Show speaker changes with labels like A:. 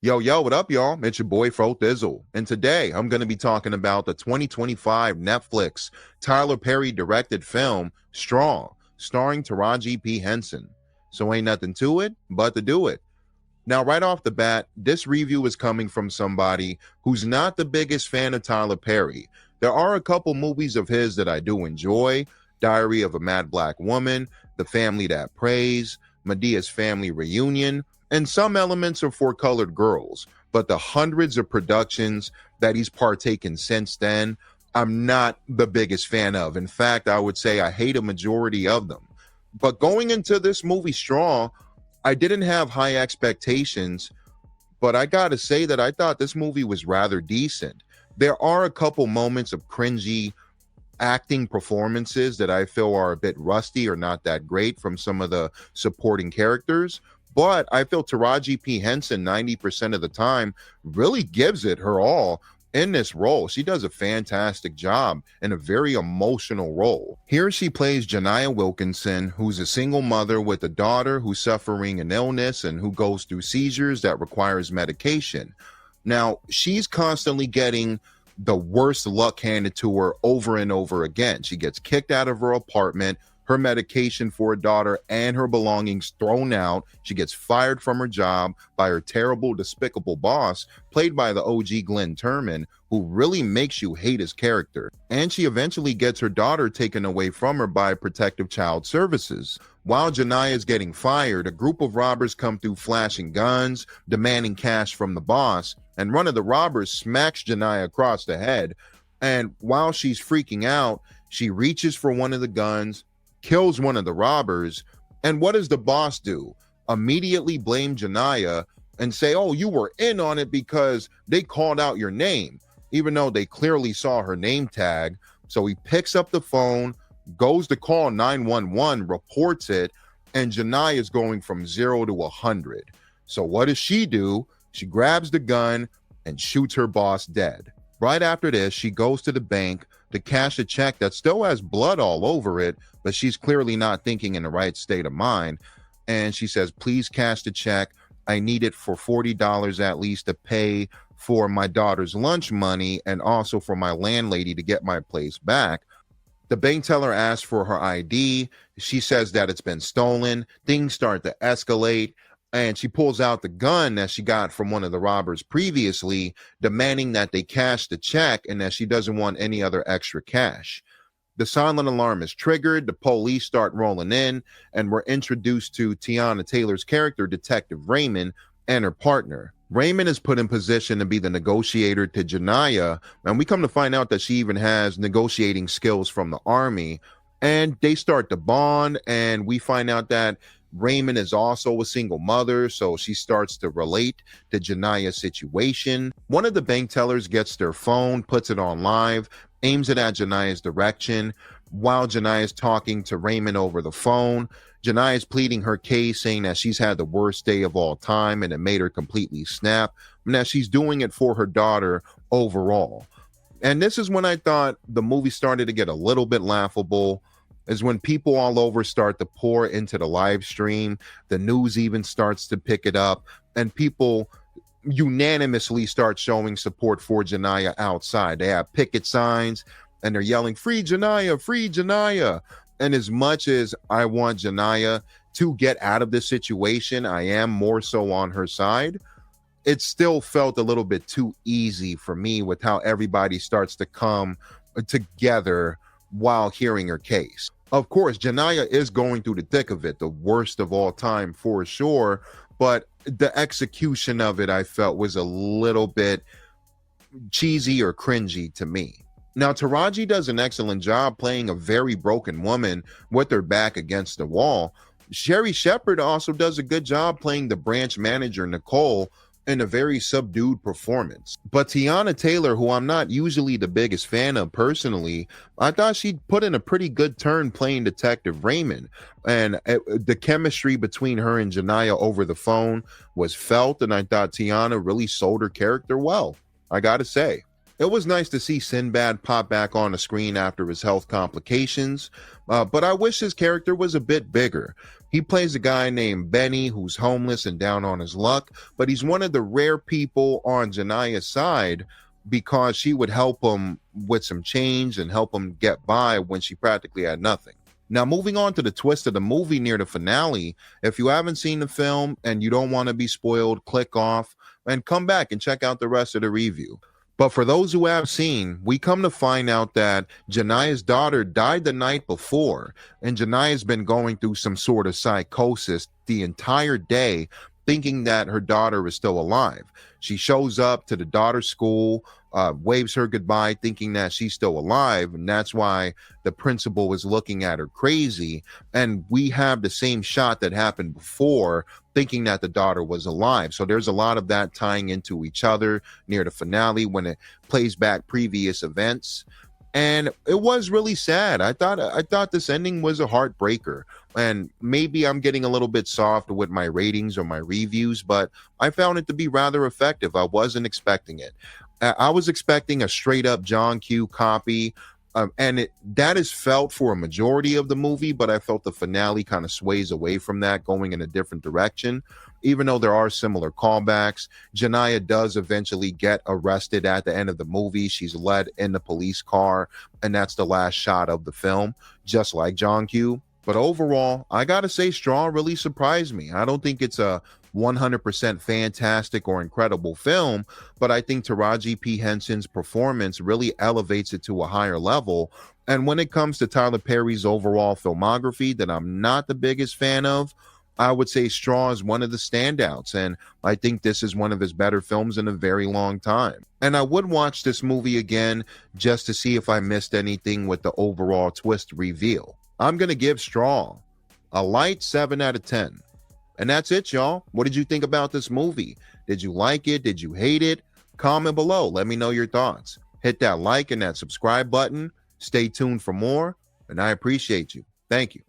A: Yo, what up, y'all? It's your boy, Thizzle. And today I'm going to be talking about the 2025 Netflix Tyler Perry directed film, Strong, starring Taraji P. Henson. So ain't nothing to it but to do it. Now, right off the bat, this review is coming from somebody who's not the biggest fan of Tyler Perry. There are a couple movies of his that I do enjoy: Diary of a Mad Black Woman, The Family That Prays, Medea's Family Reunion, and some elements of Four Colored Girls. But the hundreds of productions that he's partaken since then, I'm not the biggest fan of. In fact, I would say I hate a majority of them. But going into this movie strong, I didn't have high expectations, but I gotta say that I thought this movie was rather decent. There are a couple moments of cringy acting performances that I feel are a bit rusty or not that great from some of the supporting characters, but I feel Taraji P. Henson 90% of the time really gives it her all in this role. She does a fantastic job in a very emotional role. Here she plays Janiyah Wilkinson, who's a single mother with a daughter who's suffering an illness and who goes through seizures that requires medication. Now, she's constantly getting the worst luck handed to her over and over again. She gets kicked out of her apartment, her medication for her daughter and her belongings thrown out. She gets fired from her job by her terrible, despicable boss, played by the OG Glenn Turman, who really makes you hate his character. And she eventually gets her daughter taken away from her by Protective Child Services. While Janiyah is getting fired, a group of robbers come through flashing guns, demanding cash from the boss, and one of the robbers smacks Janiyah across the head. And while she's freaking out, she reaches for one of the guns, kills one of the robbers, and what does the boss do? Immediately blame Janiyah and say, oh, you were in on it because they called out your name, even though they clearly saw her name tag. So he picks up the phone, goes to call 911, reports it, and Janiyah is going from 0 to 100. So what does she do? She grabs the gun and shoots her boss dead. Right after this, she goes to the bank to cash a check that still has blood all over it, but she's clearly not thinking in the right state of mind. And she says, please cash the check. I need it for $40 at least to pay for my daughter's lunch money and also for my landlady to get my place back. The bank teller asks for her ID. She says that it's been stolen. Things start to escalate. And she pulls out the gun that she got from one of the robbers previously, demanding that they cash the check and that she doesn't want any other extra cash. The silent alarm is triggered, the police start rolling in, and we're introduced to Teyana Taylor's character, Detective Raymond, and her partner. Raymond is put in position to be the negotiator to Janiyah, and we come to find out that she even has negotiating skills from the army. And they start to bond, and we find out that Raymond is also a single mother, so she starts to relate to Janiyah's situation. One of the bank tellers gets their phone, puts it on live, aims it at Janiyah's direction. While Janiyah is talking to Raymond over the phone, Janiyah is pleading her case, saying that she's had the worst day of all time and it made her completely snap, and that she's doing it for her daughter overall. And this is when I thought the movie started to get a little bit laughable, is when people all over start to pour into the live stream. The news even starts to pick it up, and people unanimously start showing support for Janiyah outside. They have picket signs and they're yelling, free Janiyah, free Janiyah. And as much as I want Janiyah to get out of this situation, I am more so on her side. It still felt a little bit too easy for me with how everybody starts to come together while hearing her case. Of course, Janiyah is going through the thick of it, the worst of all time for sure, but the execution of it, I felt, was a little bit cheesy or cringy to me. Now, Taraji does an excellent job playing a very broken woman with her back against the wall. Sherry Shepherd also does a good job playing the branch manager, Nicole, in a very subdued performance. But Teyana Taylor, who I'm not usually the biggest fan of personally, I thought she put in a pretty good turn playing Detective Raymond. And the chemistry between her and Janiyah over the phone was felt, and I thought Teyana really sold her character well, I gotta say. It was nice to see Sinbad pop back on the screen after his health complications, but I wish his character was a bit bigger. He plays a guy named Benny who's homeless and down on his luck, but he's one of the rare people on Janaya's side because she would help him with some change and help him get by when she practically had nothing. Now, moving on to the twist of the movie near the finale, if you haven't seen the film and you don't want to be spoiled, click off and come back and check out the rest of the review. But for those who have seen, we come to find out that Janaya's daughter died the night before, and Janaya's been going through some sort of psychosis the entire day, thinking that her daughter is still alive. She shows up to the daughter's school, waves her goodbye, thinking that she's still alive, and that's why the principal is looking at her crazy. And we have the same shot that happened before, thinking that the daughter was alive. So there's a lot of that tying into each other near the finale when it plays back previous events. And it was really sad. I thought this ending was a heartbreaker. And maybe I'm getting a little bit soft with my ratings or my reviews, but I found it to be rather effective. I wasn't expecting it. I was expecting a straight up John Q copy. That is felt for a majority of the movie, but I felt the finale kind of sways away from that, going in a different direction. Even though there are similar callbacks, Janaya does eventually get arrested at the end of the movie. She's led in the police car, and that's the last shot of the film, just like John Q. But overall, I gotta say, Straw really surprised me. I don't think it's a 100% fantastic or incredible film, but I think Taraji P. Henson's performance really elevates it to a higher level. And when it comes to Tyler Perry's overall filmography that I'm not the biggest fan of, I would say Straw is one of the standouts, and I think this is one of his better films in a very long time. And I would watch this movie again just to see if I missed anything with the overall twist reveal. I'm going to give Straw a light 7 out of 10. And that's it, y'all. What did you think about this movie? Did you like it? Did you hate it? Comment below. Let me know your thoughts. Hit that like and that subscribe button. Stay tuned for more, and I appreciate you. Thank you.